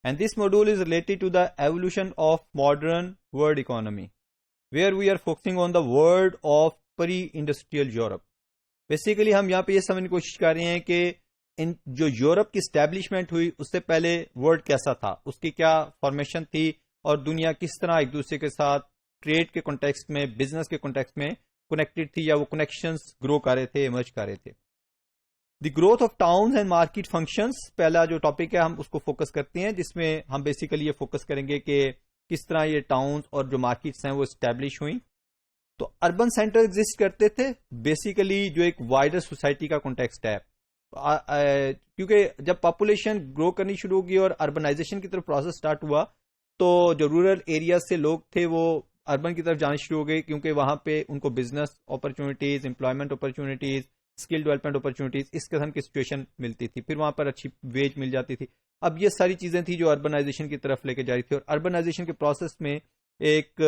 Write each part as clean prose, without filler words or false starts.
And this module is related to the evolution of modern world economy, where we are focusing on the world of pre-industrial Europe. Basically ہم یہاں پہ یہ سمجھنے کی کوشش کر رہے ہیں کہ جو یورپ کی اسٹیبلشمنٹ ہوئی اس سے پہلے ورلڈ کیسا تھا، اس کی کیا فارمیشن تھی، اور دنیا کس طرح ایک دوسرے کے ساتھ ٹریڈ کے کانٹیکسٹ میں، بزنس کے کانٹیکسٹ میں کنیکٹڈ تھی، یا وہ کنیکشنز گرو کر رہے تھے، ایمرج کر رہے تھے. The growth of towns and market functions پہلا جو ٹاپک ہے ہم اس کو فوکس کرتے ہیں، جس میں ہم بیسیکلی یہ فوکس کریں گے کہ کس طرح یہ ٹاؤنز اور جو مارکیٹس ہیں وہ اسٹیبلش ہوئیں. تو اربن سینٹر ایگزسٹ کرتے تھے بیسیکلی جو ایک وائڈر سوسائٹی کا کانٹیکسٹ ہے، کیونکہ جب پاپولیشن گرو کرنی شروع ہوگی اور اربنائزیشن کی طرف پروسیس سٹارٹ ہوا تو جو رورل ایریاز سے لوگ تھے وہ اربن کی طرف جانے شروع ہو گئے، کیونکہ وہاں پہ ان کو business opportunities, employment opportunities, skill development opportunities اس قسم کی سچویشن ملتی تھی، پھر وہاں پر اچھی ویج مل جاتی تھی. اب یہ ساری چیزیں تھیں جو اربنائزیشن کی طرف لے کے جا رہی تھی، اور اربنائزیشن کے پروسیس میں ایک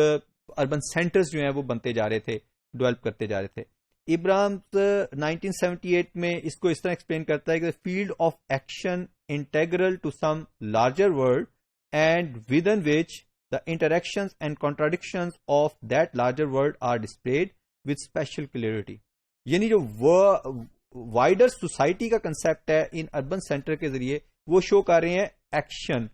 اربن سینٹرز جو ہیں وہ بنتے جا رہے تھے، ڈیولپ کرتے جا رہے تھے. ابراہم 1978 میں اس کو اس طرح ایکسپلین کرتا ہے کہ field of action integral to some larger world and within which the interactions and contradictions of that larger world are displayed with special clarity. یعنی جو وائڈر سوسائٹی کا کنسپٹ ہے ان اربن سینٹر کے ذریعے وہ شو کر رہے ہیں ایکشن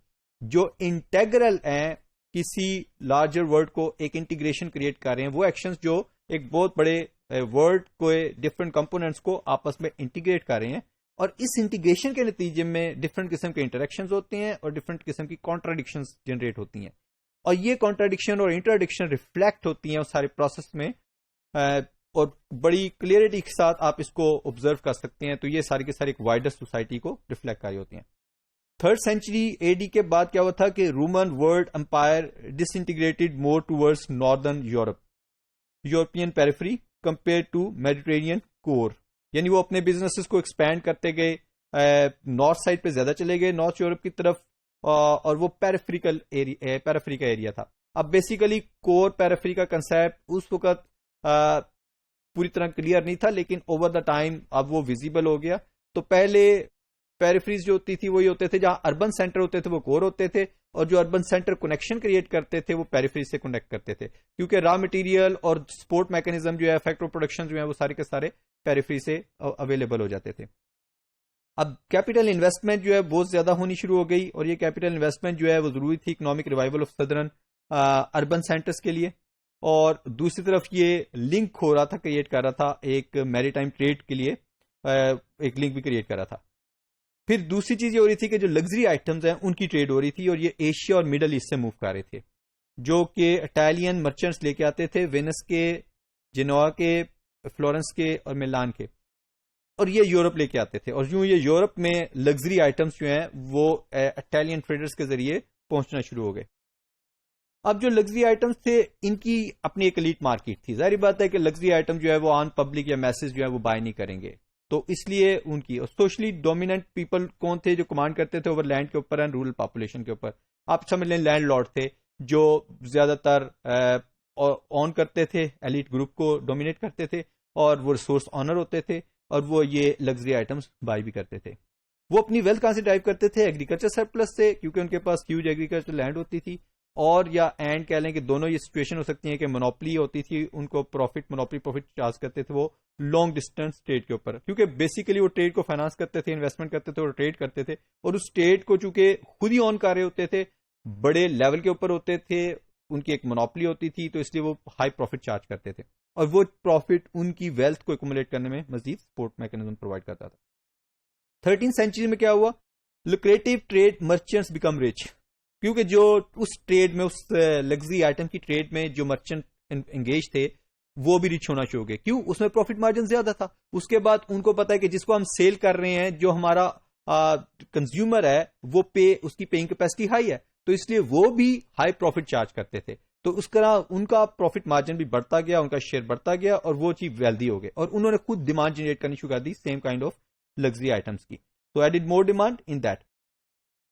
جو انٹیگرل ہیں، کسی لارجر ورلڈ کو ایک انٹیگریشن کریٹ کر رہے ہیں، وہ ایکشنز جو ایک بہت بڑے ورلڈ کو ڈفرنٹ کمپوننٹس کو آپس میں انٹیگریٹ کر رہے ہیں، اور اس انٹیگریشن کے نتیجے میں ڈفرنٹ قسم کے انٹریکشنز ہوتے ہیں اور ڈفرنٹ قسم کی کانٹراڈکشنز جنریٹ ہوتی ہیں، اور یہ کانٹراڈکشن اور انٹراڈکشن ریفلیکٹ ہوتی ہیں اس سارے پروسیس میں، اور بڑی کلیئرٹی کے ساتھ آپ اس کو آبزرو کر سکتے ہیں. تو یہ ساری کے ساری ایک وائڈر سوسائٹی کو ریفلیکٹ کر رہی ہوتی ہیں. 3rd سینچری اے ڈی کے بعد کیا ہوا تھا کہ Roman world empire disintegrated more towards northern European periphery compare to Mediterranean core. یعنی وہ اپنے بزنسز کو ایکسپینڈ کرتے گئے، نارتھ سائڈ پہ زیادہ چلے گئے، نارتھ یورپ کی طرف، اور وہ پیریفری کا ایریا تھا. اب بیسیکلی کور پیریفری کا کنسیپٹ اس وقت پوری طرح کلیئر نہیں تھا، لیکن اوور دا ٹائم اب وہ ویزیبل ہو گیا. تو پہلے پیریفریز جو ہوتی تھی وہی ہوتے تھے، جہاں اربن سینٹر ہوتے تھے وہ کور ہوتے تھے، اور جو اربن سینٹر کنیکشن کریٹ کرتے تھے وہ پیریفریز سے کنیکٹ کرتے تھے، کیونکہ را مٹیریل اور سپورٹ میکانزم جو ہے، فیکٹر پروڈکشن جو ہے، وہ سارے کے سارے پیریفری سے اویلیبل ہو جاتے تھے. اب کیپٹل انویسٹمنٹ جو ہے بہت زیادہ ہونی شروع ہو گئی، اور یہ کیپٹل انویسٹمنٹ جو ہے وہ ضروری تھی economic revival of southern urban centres کے لیے، اور دوسری طرف یہ لنک ہو رہا تھا، کریٹ کر رہا تھا ایک میری ٹائم ٹریڈ کے لیے ایک لنک بھی کریٹ کر رہا تھا. پھر دوسری چیز یہ ہو رہی تھی کہ جو لگژری آئٹمز ہیں ان کی ٹریڈ ہو رہی تھی، اور یہ ایشیا اور مڈل ایسٹ سے موو کر رہے تھے، جو کہ اٹالین مرچنٹس لے کے آتے تھے، وینس کے، جنوا کے، فلورنس کے اور میلان کے، اور یہ یورپ لے کے آتے تھے. اور یوں یہ یورپ میں لگژری آئٹمز جو ہیں وہ اٹالین ٹریڈرز کے ذریعے پہنچنا شروع ہو گئے. اب جو لگژری آئٹمز تھے ان کی اپنی ایک ایلیٹ مارکیٹ تھی. ظاہری بات ہے کہ لگژری آئٹم جو ہے وہ عام پبلک یا میسز جو ہے وہ بائی نہیں کریں گے، تو اس لیے ان کی، اور سوشلی ڈومیننٹ پیپل کون تھے جو کمانڈ کرتے تھے اوور لینڈ کے اوپر اینڈ رورل پاپولیشن کے اوپر؟ آپ سمجھ لیں لینڈ لارڈ تھے جو زیادہ تر آن کرتے تھے، ایلیٹ گروپ کو ڈومینیٹ کرتے تھے، اور وہ ریسورس آنر ہوتے تھے، اور وہ یہ لگژری آئٹمس بائی بھی کرتے تھے. وہ اپنی ویلتھ کہاں سے ڈرائیو کرتے تھے؟ ایگریکلچر سرپلس سے، کیونکہ ان کے پاس ہیوج ایگریکلچر لینڈ ہوتی تھی، اور یا اینڈ کہہ لیں کہ دونوں یہ سچویشن ہو سکتی ہیں کہ منوپلی ہوتی تھی، ان کو منوپلی پروفٹ چارج کرتے تھے وہ لانگ ڈسٹینس ٹریڈ کے اوپر، کیونکہ بیسیکلی وہ ٹریڈ کو فائنانس کرتے تھے، انویسٹمنٹ کرتے تھے اور ٹریڈ کرتے تھے، اور اس ٹریڈ کو چونکہ خود ہی آن کر رہے ہوتے تھے، بڑے لیول کے اوپر ہوتے تھے، ان کی ایک منوپلی ہوتی تھی، تو اس لیے وہ ہائی پروفٹ چارج کرتے تھے، اور وہ پروفٹ ان کی ویلتھ کو ایکومولیٹ کرنے میں مزید سپورٹ میکانزم پرووائڈ کرتا تھا. 13 سینچری میں کیا ہوا؟ Lucrative trade merchants became rich, کیونکہ جو اس ٹریڈ میں، اس لگژری آئٹم کی ٹریڈ میں جو مرچنٹ انگیج تھے وہ بھی ریچ ہونا شروع ہو گئے. کیوں؟ اس میں پروفٹ مارجن زیادہ تھا. اس کے بعد ان کو پتا ہے کہ جس کو ہم سیل کر رہے ہیں، جو ہمارا کنزیومر ہے، وہ اس کی پیئنگ کیپیسٹی ہائی ہے، تو اس لیے وہ بھی ہائی پروفٹ چارج کرتے تھے. تو اس طرح ان کا پروفٹ مارجن بھی بڑھتا گیا، ان کا شیئر بڑھتا گیا، اور وہ چیز ویلدی ہو گئے، اور انہوں نے خود ڈیمانڈ جنریٹ کرنی شروع کر the same kind of luxury items کی. تو added more demand in that.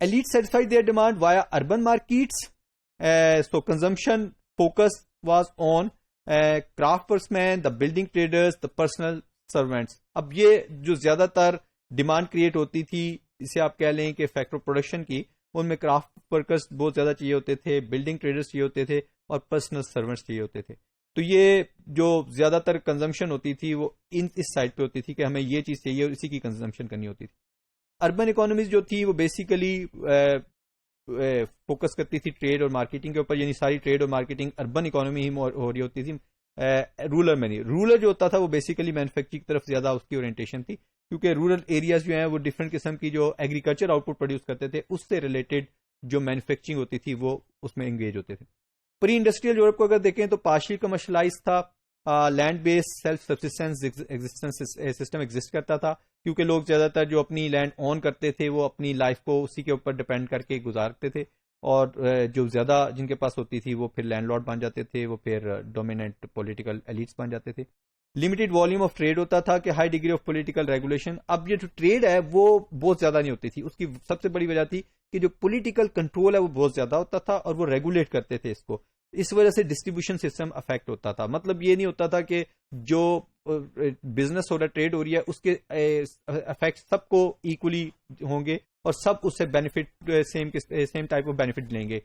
Elite satisfied their demand via urban markets. So consumption focus was on craftsmen, the building traders, the personal servants. اب یہ جو زیادہ تر ڈیمانڈ کریٹ ہوتی تھی، اسے آپ کہہ لیں کہ فیکٹر پروڈکشن کی، ان میں کرافٹ ورکرز بہت زیادہ چاہیے ہوتے تھے, بلڈنگ ٹریڈرز چاہیے ہوتے تھے, اور پرسنل سرونٹس چاہیے ہوتے تھے. تو یہ جو زیادہ تر کنزمپشن ہوتی تھی وہ اس سائڈ پہ ہوتی تھی کہ ہمیں یہ چیز چاہیے اور اسی کی کنزمپشن کرنی ہوتی تھی. اربن اکانومیز جو تھی وہ بیسیکلی فوکس کرتی تھی ٹریڈ اور مارکیٹنگ کے اوپر, یعنی ساری ٹریڈ اور مارکیٹنگ اربن اکانومی ہی ہو رہی ہوتی تھی, رورل میں نہیں. رورل جو ہوتا تھا وہ بیسیکلی مینوفیکچرنگ کی طرف زیادہ اس کی اورینٹیشن تھی, کیونکہ رورل ایریاز جو ہیں وہ ڈفرنٹ قسم کی جو ایگریکلچر آؤٹ پٹ پروڈیوس کرتے تھے اس سے ریلیٹڈ جو مینوفیکچرنگ ہوتی تھی وہ اس میں انگیج ہوتے تھے. پری انڈسٹریل یورپ کو اگر دیکھیں تو پارشل کمرشلائز تھا, land base self subsistence existence system exist کرتا تھا, کیونکہ لوگ زیادہ تر جو اپنی لینڈ اون کرتے تھے وہ اپنی لائف کو اسی کے اوپر ڈپینڈ کر کے گزارتے تھے, اور جو زیادہ جن کے پاس ہوتی تھی وہ پھر لینڈ لارڈ بن جاتے تھے, وہ پھر ڈومیننٹ پولیٹیکل ایلیٹس بن جاتے تھے. لمیٹڈ والیوم آف ٹریڈ ہوتا تھا کہ high degree of political regulation. اب یہ جو ٹریڈ ہے وہ بہت زیادہ نہیں ہوتی تھی, اس کی سب سے بڑی وجہ تھی کہ جو پولیٹیکل کنٹرول ہے وہ بہت زیادہ ہوتا تھا اور وہ ریگولیٹ کرتے تھے اس کو, اس وجہ سے ڈسٹریبیوشن سسٹم افیکٹ ہوتا تھا. مطلب یہ نہیں ہوتا تھا کہ جو بزنس ہو رہا ہے, ٹریڈ ہو رہی ہے, اس کے افیکٹ سب کو ایکولی ہوں گے اور سب اس سے benefit same type of benefit لیں گے.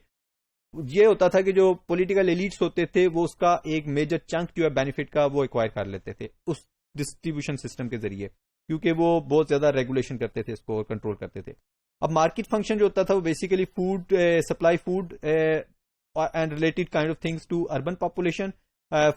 یہ ہوتا تھا کہ جو پولیٹیکل ایلیٹس ہوتے تھے وہ اس کا ایک میجر چنک جو ہے بینیفٹ کا وہ ایکوائر کر لیتے تھے اس ڈسٹریبیوشن سسٹم کے ذریعے, کیونکہ وہ بہت زیادہ ریگولیشن کرتے تھے, اس کو کنٹرول کرتے تھے. اب مارکیٹ فنکشن جو ہوتا تھا وہ basically food supply food and related kind of things to urban population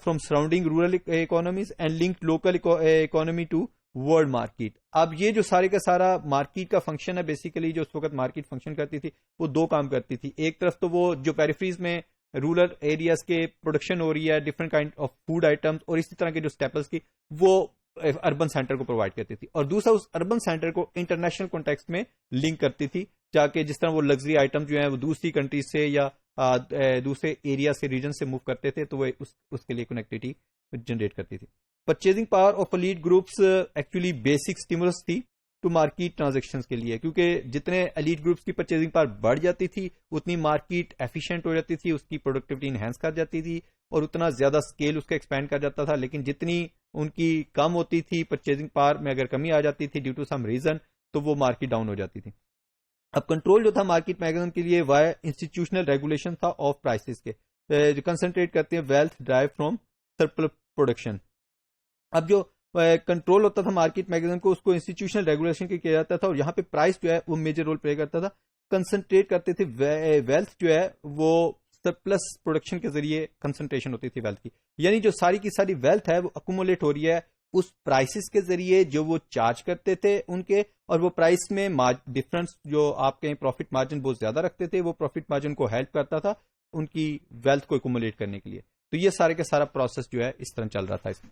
from surrounding rural economies and linked local economy to world market. اب یہ جو سارے کا سارا مارکیٹ کا فنکشن ہے, بیسیکلی جو اس وقت مارکیٹ فنکشن کرتی تھی وہ دو کام کرتی تھی. ایک طرف تو وہ جو پیریفریز میں رورل ایریاز کے پروڈکشن ہو رہی ہے different kind of food items اور اسی طرح کے جو اسٹیپلس کی وہ اربن سینٹر کو پرووائڈ کرتی تھی, اور دوسرا اس اربن سینٹر کو انٹرنیشنل کانٹیکسٹ میں لنک کرتی تھی, جا کے جس طرح وہ لگژری آئٹم جو ہیں وہ دوسری کنٹریز سے یا دوسرے ایریا سے ریجن سے موو کرتے تھے تو وہ اس کے لیے کنیکٹیوٹی جنریٹ کرتی تھی. Purchasing power of elite groups actually basic stimulus تھی ٹو مارکیٹ ٹرانزیکشنز کے لیے, کیونکہ جتنے ایلیٹ گروپس کی پرچیزنگ پاور بڑھ جاتی تھی اتنی مارکیٹ ایفیشینٹ ہو جاتی تھی, اس کی پروڈکٹیوٹی انہینس کر جاتی تھی اور اتنا زیادہ اسکیل اس کا ایکسپینڈ کر جاتا تھا. لیکن جتنی ان کی کم ہوتی تھی پرچیزنگ پاور میں اگر کمی آ جاتی تھی ڈیو ٹو سم ریزن تو وہ مارکیٹ ڈاؤن ہو جاتی تھی. اب کنٹرول جو تھا مارکیٹ میکانزم کے لیے وائے انسٹیٹیوشنل ریگولیشن تھا آف پرائسز کے, جو کنسنٹریٹ کرتے ہیں wealth drive from surplus production. اب جو کنٹرول ہوتا تھا مارکیٹ میکانزم کو اس کو انسٹیٹیوشنل ریگولیشن کے کیا جاتا تھا, اور یہاں پہ پرائس جو ہے وہ میجر رول پلے کرتا تھا. کنسنٹریٹ کرتے تھے ویلتھ جو ہے وہ سرپلس پروڈکشن کے ذریعے کنسنٹریشن ہوتی تھی ویلتھ کی, یعنی جو ساری کی ساری ویلتھ ہے وہ اکومولیٹ ہو رہی ہے اس پرائسز کے ذریعے جو وہ چارج کرتے تھے ان کے, اور وہ پرائس میں ڈفرنس جو آپ کہیں پروفٹ مارجن بہت زیادہ رکھتے تھے وہ پروفٹ مارجن کو ہیلپ کرتا تھا ان کی ویلتھ کو اکومولیٹ کرنے کے لیے. تو یہ سارے کا سارا پروسیس جو ہے اس طرح چل رہا تھا اس میں.